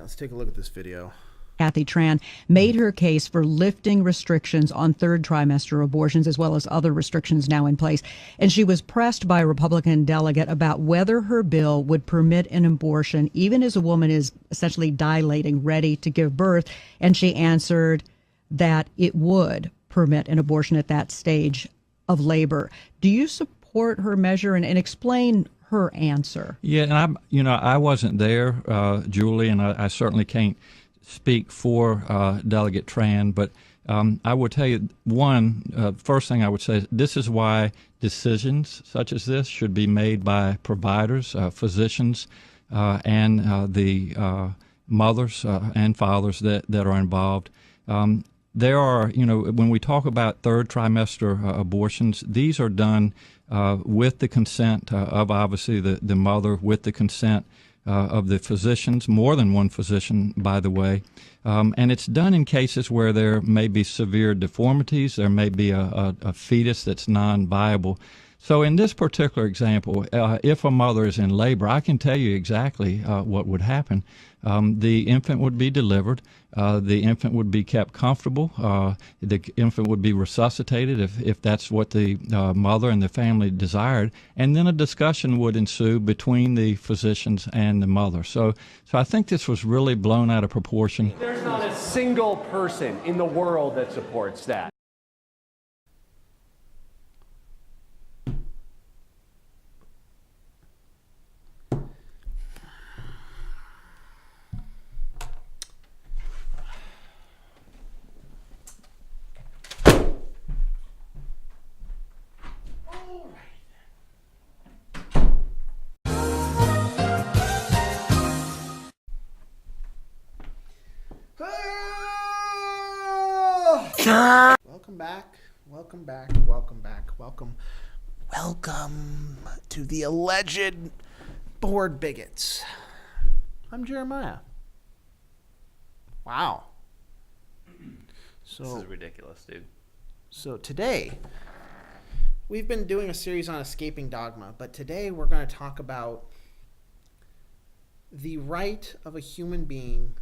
let's take a look at this video. Kathy Tran made her case for lifting restrictions on third trimester abortions, as well as other restrictions now in place. And she was pressed by a Republican delegate about whether her bill would permit an abortion, even as a woman is essentially dilating, ready to give birth. And she answered that it would permit an abortion at that stage of labor. Do you support her measure, and explain her answer? Yeah, and I wasn't there, Julie, and I certainly can't speak for Delegate Tran, but I will tell you first thing I would say is this is why decisions such as this should be made by providers, physicians, and the mothers and fathers that are involved. There are, when we talk about third trimester abortions, these are done with the consent of obviously the mother, with the consent of the physicians, more than one physician, by the way. And it's done in cases where there may be severe deformities, there may be a fetus that's non-viable. So in this particular example, if a mother is in labor, I can tell you exactly what would happen. The infant would be delivered. The infant would be kept comfortable. The infant would be resuscitated if that's what the mother and the family desired. And then a discussion would ensue between the physicians and the mother. So I think this was really blown out of proportion. There's not a single person in the world that supports that. Welcome to the alleged bored bigots. I'm Jeremiah. Wow. This is ridiculous, dude. So today, we've been doing a series on escaping dogma, but today we're going to talk about the right of a human being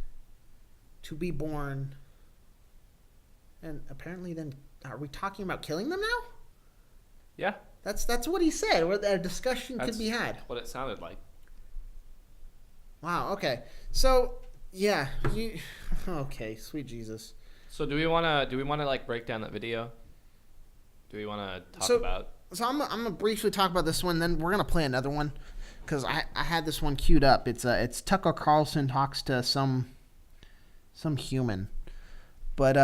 to be born. And apparently then, are we talking about killing them now? Yeah. That's what he said. Where a discussion could be had. What it sounded like. Wow. Okay. So yeah. Okay. Sweet Jesus. So do we want to like break down that video? Do we want to talk about? So I'm gonna briefly talk about this one. Then we're gonna play another one because I had this one queued up. It's Tucker Carlson talks to some human, but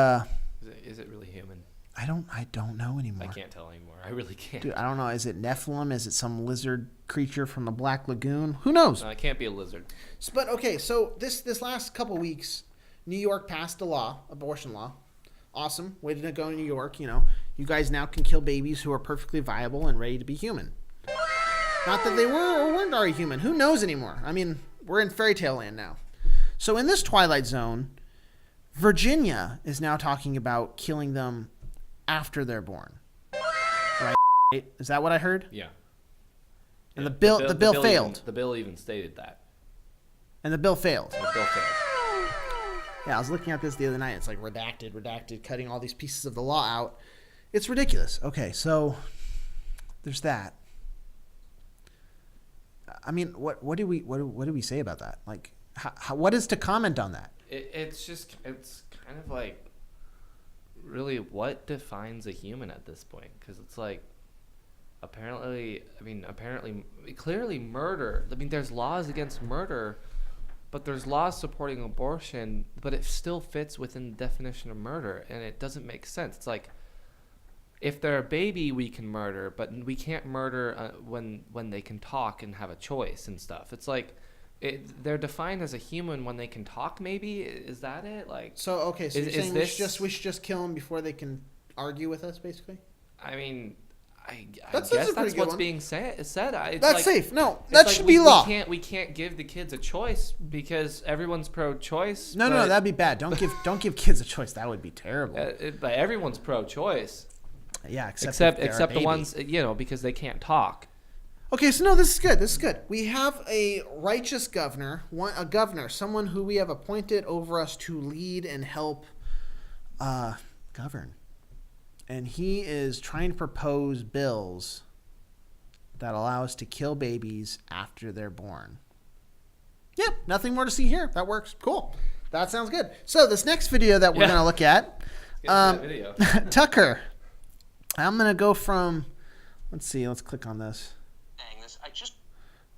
is it really human? I don't know anymore. I can't tell anymore. I really can't. Dude, I don't know. Is it Nephilim? Is it some lizard creature from the Black Lagoon? Who knows? No, it can't be a lizard. But okay, so this last couple weeks, New York passed a law, abortion law. Awesome. Way to go, New York. You guys now can kill babies who are perfectly viable and ready to be human. Not that they were or weren't already human. Who knows anymore? I mean, we're in fairy tale land now. So in this Twilight Zone, Virginia is now talking about killing them after they're born. Right? Is that what I heard? Yeah. And the bill failed. The bill even stated that. And the bill failed. The bill failed. Yeah, I was looking at this the other night. It's like redacted, cutting all these pieces of the law out. It's ridiculous. Okay, so there's that. I mean, what do we say about that? Like, what is to comment on that? It's kind of like, really, what defines a human at this point? Because it's like, apparently, clearly murder. I mean, there's laws against murder, but there's laws supporting abortion, but it still fits within the definition of murder, and it doesn't make sense. It's like, if they're a baby, we can murder, but we can't murder when they can talk and have a choice and stuff. It's like, they're defined as a human when they can talk. Maybe is that it? Like, so okay, so you're saying we should just kill them before they can argue with us, basically? I mean, I guess that's what's being said. That's like, safe. No, that should be law. We can't give the kids a choice because everyone's pro-choice. No, that'd be bad. Don't give kids a choice. That would be terrible. But everyone's pro-choice. Yeah, except the ones because they can't talk. Okay, so no, this is good. This is good. We have a righteous governor, someone who we have appointed over us to lead and help govern. And he is trying to propose bills that allow us to kill babies after they're born. Yep, nothing more to see here. That works. Cool. That sounds good. So this next video that we're going to look at, Video. Tucker, I'm going to go from, let's see, let's click on this.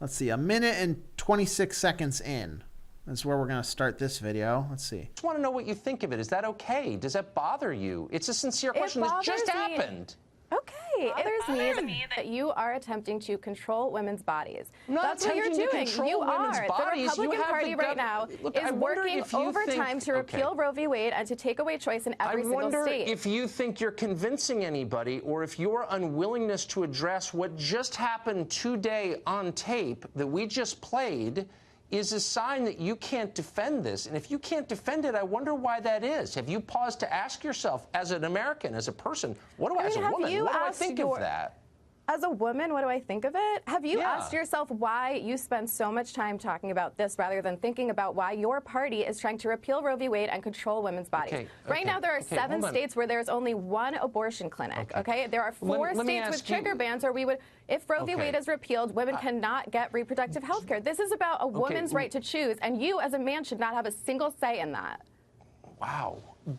Let's see, 1 minute and 26 seconds in. That's where we're going to start this video. Let's see. I just want to know what you think of it. Is that okay? Does that bother you? It's a sincere question. This just happened. Okay, it bothers me that you are attempting to control women's bodies. That's what you're doing. You are. The Republican Party right now is working overtime to repeal Roe v. Wade and to take away choice in every single state. I wonder if you think you're convincing anybody, or if your unwillingness to address what just happened today on tape that we just played is a sign that you can't defend this. And if you can't defend it, I wonder why that is. Have you paused to ask yourself, as an American, as a person, what do I, as a woman, what do I think of that? As a woman, what do I think of it? Have you asked yourself why you spend so much time talking about this rather than thinking about why your party is trying to repeal Roe v. Wade and control women's bodies? Right now, there are 7 states where there's only 1 abortion clinic, okay? There are 4 states with trigger bans where we would, if Roe v. Wade is repealed, women cannot get reproductive health care. This is about a woman's right to choose, and you, as a man, should not have a single say in that. Wow.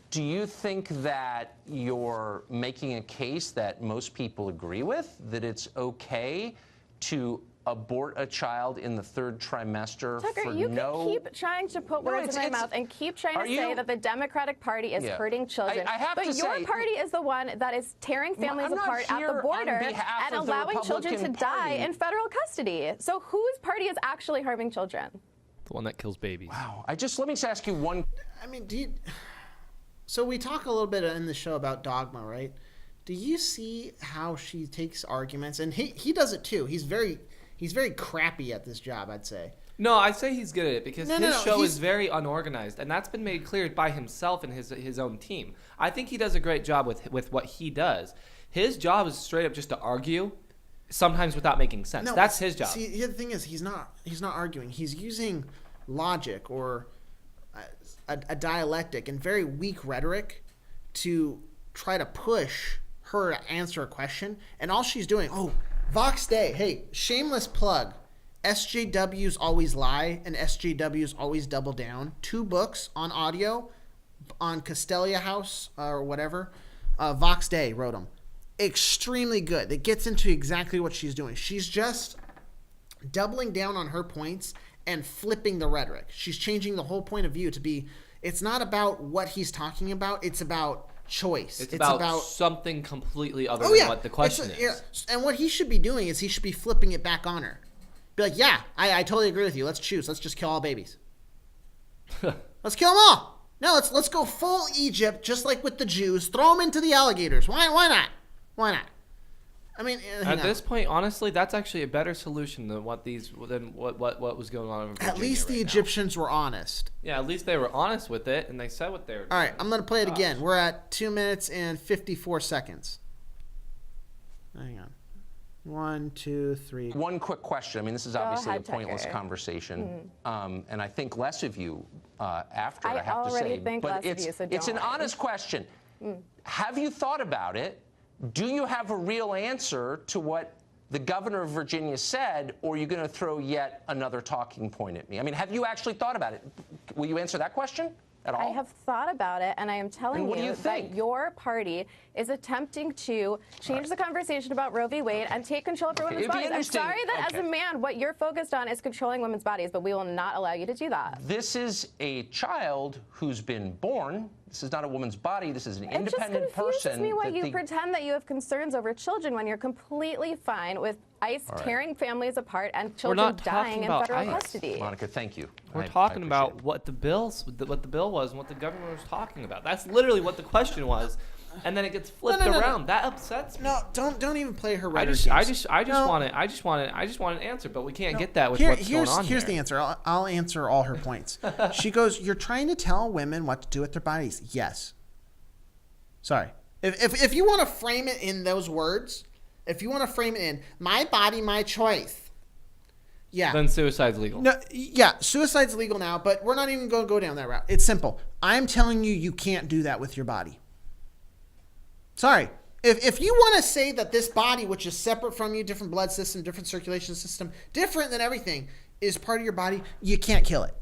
Do you think that you're making a case that most people agree with, that it's okay to abort a child in the 3rd trimester? Tucker, you can keep trying to put words in my mouth and keep trying to say that the Democratic Party is hurting children. But your party is the one that is tearing families apart at the border and allowing children to die in federal custody. So whose party is actually harming children? The one that kills babies. Wow. Let me just ask you one. I mean, so we talk a little bit in the show about dogma, right? Do you see how she takes arguments, and he does it too? He's very crappy at this job, I'd say. No, I say he's good at it because his show is very unorganized, and that's been made clear by himself and his own team. I think he does a great job with what he does. His job is straight up just to argue, sometimes without making sense. No, that's his job. See, the thing is, he's not arguing. He's using logic or a dialectic and very weak rhetoric to try to push her to answer a question. And all she's doing, Vox Day, hey, shameless plug. SJWs always lie and SJWs always double down. 2 books on audio on Castelia House or whatever. Vox Day wrote them. Extremely good. It gets into exactly what she's doing. She's just doubling down on her points and flipping the rhetoric. She's changing the whole point of view to be, it's not about what he's talking about, it's about choice. It's about something completely other than what the question is. Yeah. And what he should be doing is he should be flipping it back on her. Be like, I totally agree with you. Let's choose. Let's just kill all babies. Let's kill them all. No, let's go full Egypt, just like with the Jews. Throw them into the alligators. Why not? Why not? I mean, at this point, honestly, that's actually a better solution than what was going on in Virginia. At least the Egyptians were honest. Yeah, at least they were honest with it, and they said what they were doing. All right, I'm going to play it again. We're at 2 minutes and 54 seconds. Hang on. 1, 2, 3. One quick question. I mean, this is obviously a pointless conversation, and I think less of you after, I have to say. But it's an honest question. Have you thought about it? Do you have a real answer to what the governor of Virginia said, or are you going to throw yet another talking point at me? I mean, have you actually thought about it? Will you answer that question at all? I have thought about it, and I am telling you that your party is attempting to change the conversation about Roe v. Wade and take control over women's bodies. I'm sorry that as a man, what you're focused on is controlling women's bodies, but we will not allow you to do that. This is a child who's been born. This is not a woman's body. This is an independent person. It just confuses me why you pretend that you have concerns over children when you're completely fine with ICE tearing families apart and children dying in federal custody. Monica, thank you. We're talking about what the bill was and what the governor was talking about. That's literally what the question was. And then it gets flipped around. That upsets me. No, don't even play her rhetoric. I just want an answer, but we can't get that with what's going on Here's the answer. I'll answer all her points. She goes, "You're trying to tell women what to do with their bodies." Yes. Sorry. If you want to frame it in those words, if you want to frame it in my body, my choice. Yeah. Then suicide's legal. No, yeah, suicide's legal now, but we're not even going to go down that route. It's simple. I'm telling you, you can't do that with your body. Sorry. If you want to say that this body, which is separate from you, different blood system, different circulation system, different than everything, is part of your body, you can't kill it.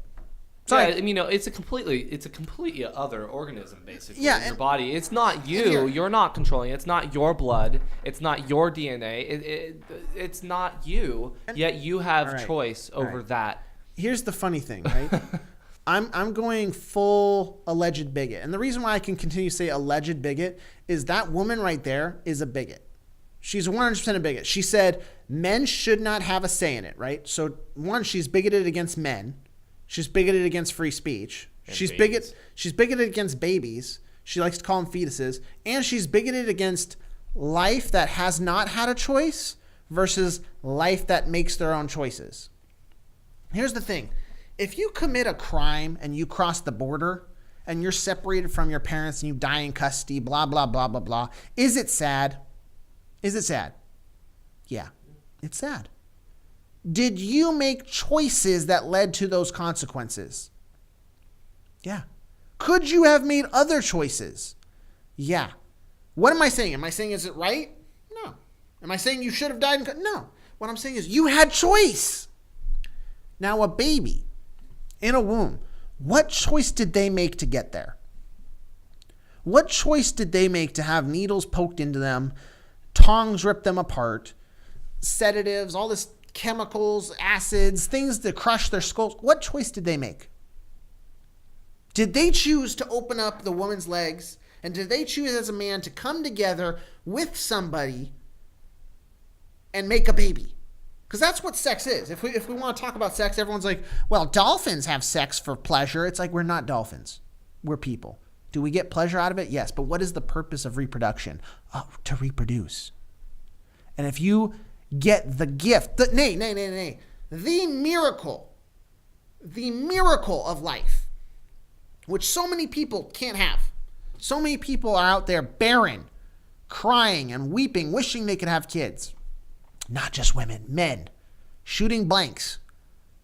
Sorry. Yeah, I mean, it's a completely other organism, basically. Yeah, in your body. It's not you. You're not controlling it. It's not your blood. It's not your DNA. It's not you. Yet you have choice over that. Here's the funny thing, right? I'm going full alleged bigot. And the reason why I can continue to say alleged bigot is that woman right there is a bigot. She's 100% a bigot. She said men should not have a say in it, right? So one, she's bigoted against men. She's bigoted against free speech. She's bigoted against babies. She likes to call them fetuses. And she's bigoted against life that has not had a choice versus life that makes their own choices. Here's the thing. If you commit a crime and you cross the border and you're separated from your parents and you die in custody, blah, blah, blah, blah, blah, is it sad? Is it sad? Yeah, it's sad. Did you make choices that led to those consequences? Yeah. Could you have made other choices? Yeah. What am I saying? Am I saying is it right? No. Am I saying you should have died? No. What I'm saying is you had choice. Now a baby in a womb, what choice did they make to get there? What choice did they make to have needles poked into them, tongs rip them apart, sedatives, all this chemicals, acids, things to crush their skulls? What choice did they make? Did they choose to open up the woman's legs? And did they choose as a man to come together with somebody and make a baby? Because that's what sex is. If we want to talk about sex, everyone's like, well, dolphins have sex for pleasure. It's like, we're not dolphins. We're people. Do we get pleasure out of it? Yes. But what is the purpose of reproduction? Oh, to reproduce. And if you get the gift, the miracle of life, which so many people can't have. So many people are out there barren, crying and weeping, wishing they could have kids. Not just women, men, shooting blanks,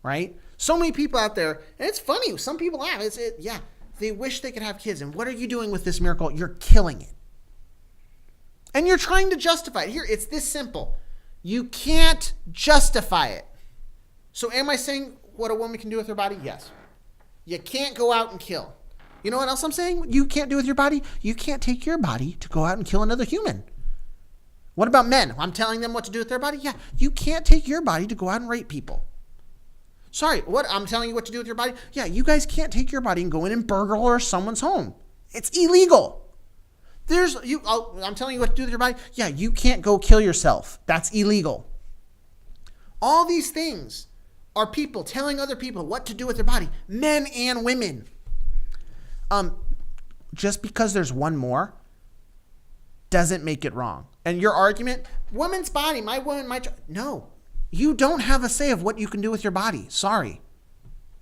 right? So many people out there, and it's funny, some people have, they wish they could have kids. And what are you doing with this miracle? You're killing it. And you're trying to justify it. Here, it's this simple. You can't justify it. So am I saying what a woman can do with her body? Yes. You can't go out and kill. You know what else I'm saying? You can't do with your body? You can't take your body to go out and kill another human. What about men? I'm telling them what to do with their body? Yeah, you can't take your body to go out and rape people. Sorry, what? I'm telling you what to do with your body? Yeah, you guys can't take your body and go in and burgle someone's home. It's illegal. I'm telling you what to do with your body? Yeah, you can't go kill yourself. That's illegal. All these things are people telling other people what to do with their body, men and women. Just because there's one more doesn't make it wrong. And your argument, woman's body, my woman, my child. No, you don't have a say of what you can do with your body. Sorry.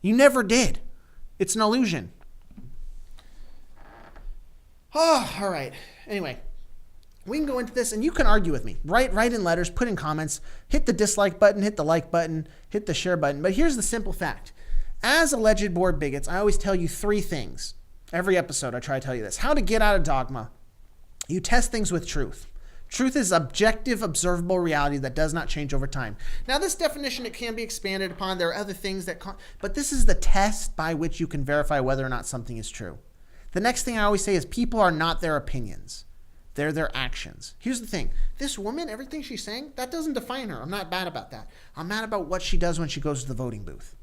You never did. It's an illusion. Oh, all right. Anyway, we can go into this and you can argue with me. Write in letters, put in comments, hit the dislike button, hit the like button, hit the share button. But here's the simple fact. As alleged bored bigots, I always tell you 3 things. Every episode I try to tell you this. How to get out of dogma. You test things with truth. Truth is objective, observable reality that does not change over time. Now, this definition, it can be expanded upon. There are other things but this is the test by which you can verify whether or not something is true. The next thing I always say is people are not their opinions. They're their actions. Here's the thing. This woman, everything she's saying, that doesn't define her. I'm not mad about that. I'm mad about what she does when she goes to the voting booth.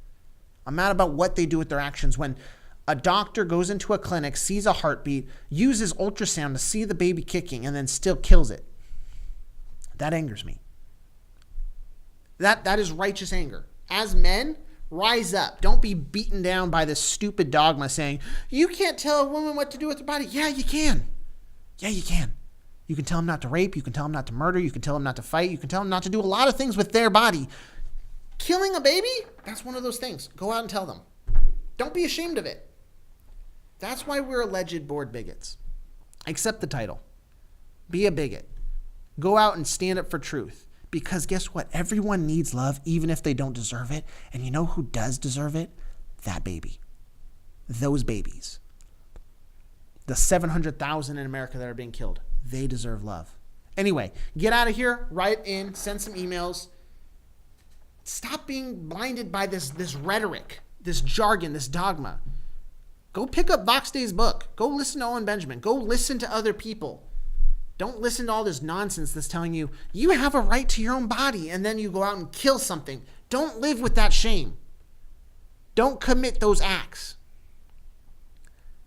I'm mad about what they do with their actions when a doctor goes into a clinic, sees a heartbeat, uses ultrasound to see the baby kicking, and then still kills it. That angers me. That is righteous anger. As men, rise up. Don't be beaten down by this stupid dogma saying, you can't tell a woman what to do with her body. Yeah, you can. Yeah, you can. You can tell them not to rape. You can tell them not to murder. You can tell them not to fight. You can tell them not to do a lot of things with their body. Killing a baby? That's one of those things. Go out and tell them. Don't be ashamed of it. That's why we're alleged bored bigots. Accept the title. Be a bigot. Go out and stand up for truth. Because guess what? Everyone needs love, even if they don't deserve it. And you know who does deserve it? That baby. Those babies. The 700,000 in America that are being killed. They deserve love. Anyway, get out of here. Write in. Send some emails. Stop being blinded by this rhetoric, this jargon, this dogma. Go pick up Vox Day's book. Go listen to Owen Benjamin. Go listen to other people. Don't listen to all this nonsense that's telling you, you have a right to your own body, and then you go out and kill something. Don't live with that shame. Don't commit those acts.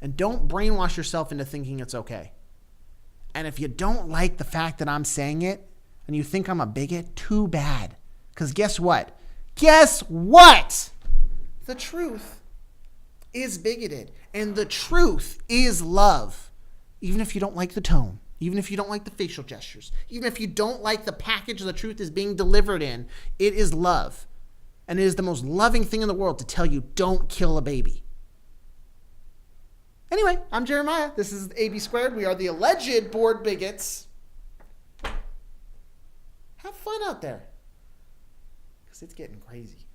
And don't brainwash yourself into thinking it's okay. And if you don't like the fact that I'm saying it, and you think I'm a bigot, too bad. Because guess what? Guess what? The truth is bigoted. And the truth is love. Even if you don't like the tone. Even if you don't like the facial gestures. Even if you don't like the package the truth is being delivered in. It is love. And it is the most loving thing in the world to tell you, don't kill a baby. Anyway, I'm Jeremiah. This is AB Squared. We are the alleged bored bigots. Have fun out there. Because it's getting crazy.